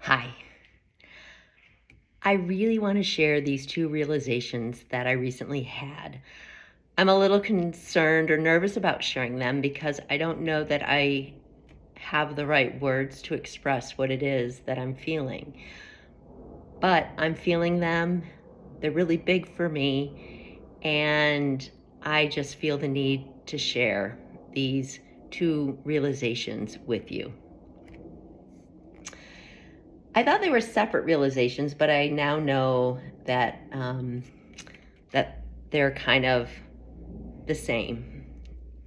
Hi. I really want to share these two realizations that I recently had. I'm a little concerned or nervous about sharing them because I don't know that I have the right words to express what it is that I'm feeling. But I'm feeling them. They're really big for me. And I just feel the need to share these two realizations with you. I thought they were separate realizations, but I now know that that they're kind of the same,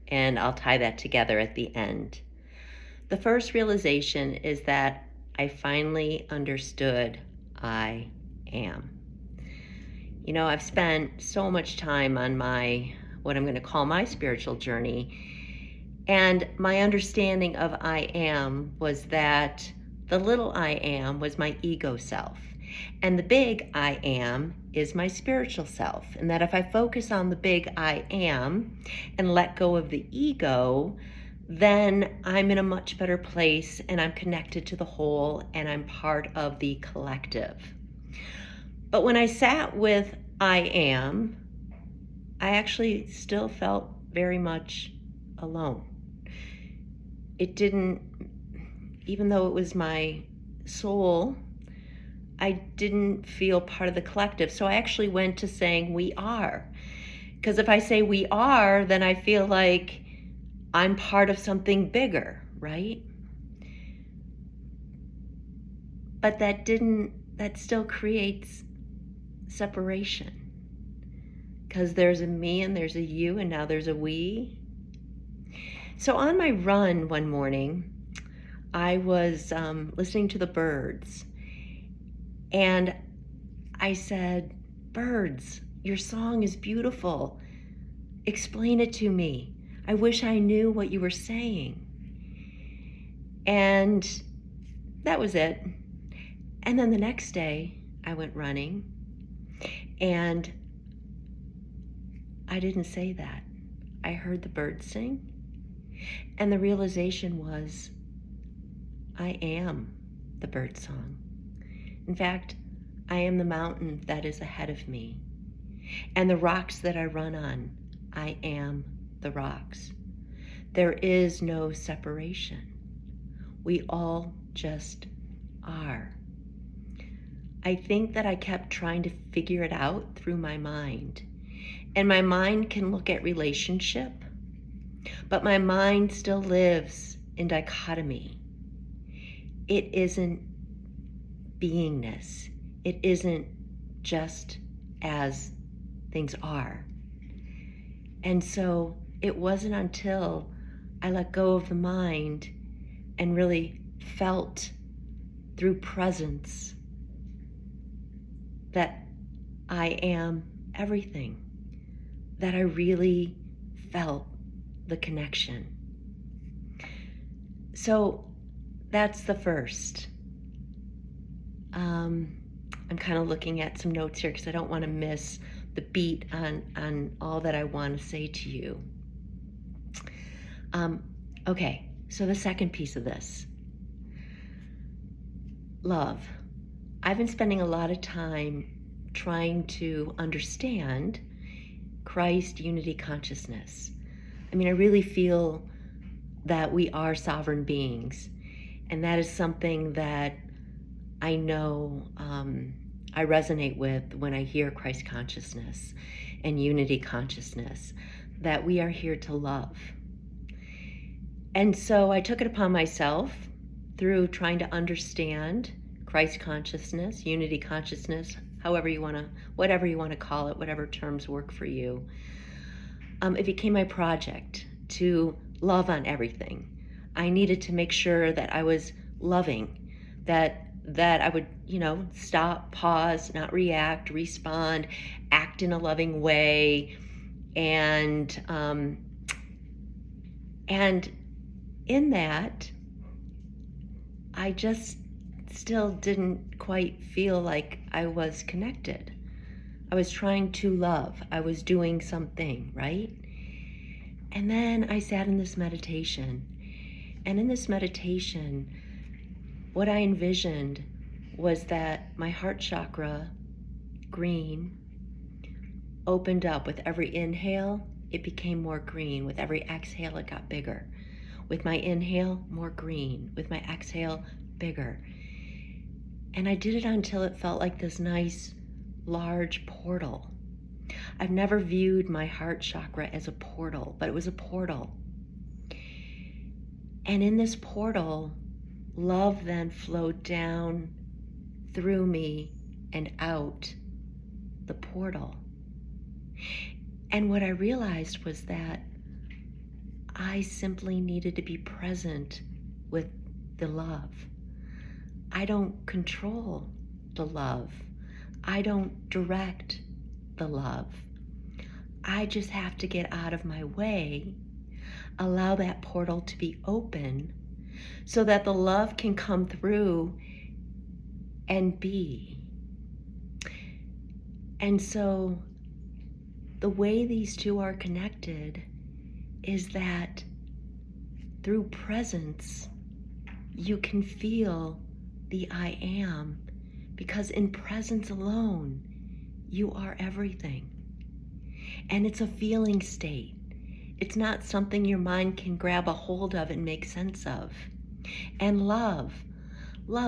and I'll tie that together at the end. The first realization is that I finally understood I am. You know, I've spent so much time on what I'm going to call my spiritual journey, and my understanding of I am was that the little I am was my ego self. And the big I am is my spiritual self. And that if I focus on the big I am and let go of the ego, then I'm in a much better place and I'm connected to the whole and I'm part of the collective. But when I sat with I am, I actually still felt very much alone. It didn't, even though it was my soul, I didn't feel part of the collective. So I actually went to saying we are. Because if I say we are, then I feel like I'm part of something bigger, right? But that still creates separation. Because there's a me and there's a you and now there's a we. So on my run one morning, I was listening to the birds. And I said, "Birds, your song is beautiful. Explain it to me. I wish I knew what you were saying." And that was it. And then the next day, I went running, and I didn't say that. I heard the birds sing, and the realization was, I am the birdsong. In fact, I am the mountain that is ahead of me. And the rocks that I run on, I am the rocks. There is no separation. We all just are. I think that I kept trying to figure it out through my mind. And my mind can look at relationship, but my mind still lives in dichotomy. It isn't beingness. It isn't just as things are. And so it wasn't until I let go of the mind and really felt through presence that I am everything, that I really felt the connection. So that's the first. I'm kind of looking at some notes here because I don't want to miss the beat on all that I want to say to you. Okay, so the second piece of this. Love. I've been spending a lot of time trying to understand Christ unity consciousness. I mean, I really feel that we are sovereign beings, and that is something that I know I resonate with when I hear Christ consciousness and unity consciousness, that we are here to love. And so I took it upon myself through trying to understand Christ consciousness, unity consciousness, whatever you want to call it, whatever terms work for you. It became my project to love on everything. I needed to make sure that I was loving, that I would, stop, pause, not react, respond, act in a loving way, and in that, I just still didn't quite feel like I was connected. I was trying to love. I was doing something, right? And then I sat in this meditation. And in this meditation, what I envisioned was that my heart chakra, green, opened up. With every inhale, it became more green. With every exhale, it got bigger. With my inhale, more green. With my exhale, bigger. And I did it until it felt like this nice, large portal. I've never viewed my heart chakra as a portal, but it was a portal. And in this portal, love then flowed down through me and out the portal. And what I realized was that I simply needed to be present with the love. I don't control the love. I don't direct the love. I just have to get out of my way, allow that portal to be open so that the love can come through and be. And so the way these two are connected is that through presence, you can feel the I am, because in presence alone, you are everything. And it's a feeling state. It's not something your mind can grab a hold of and make sense of. And love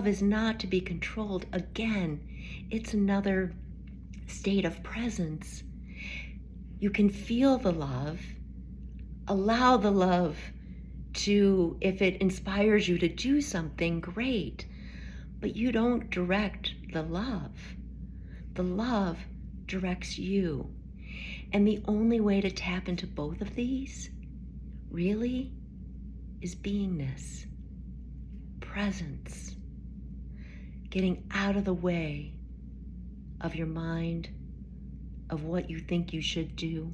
is not to be controlled. Again, it's another state of presence. You can feel the love, allow the love to, if it inspires you to do something, great. But you don't direct the love. The love directs you. And the only way to tap into both of these, really, is beingness, presence, getting out of the way of your mind, of what you think you should do,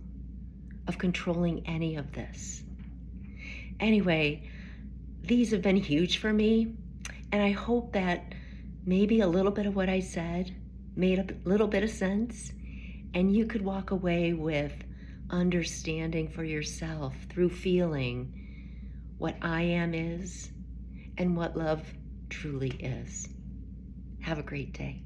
of controlling any of this. Anyway, these have been huge for me, and I hope that maybe a little bit of what I said made a little bit of sense, and you could walk away with understanding for yourself through feeling what I am is and what love truly is. Have a great day.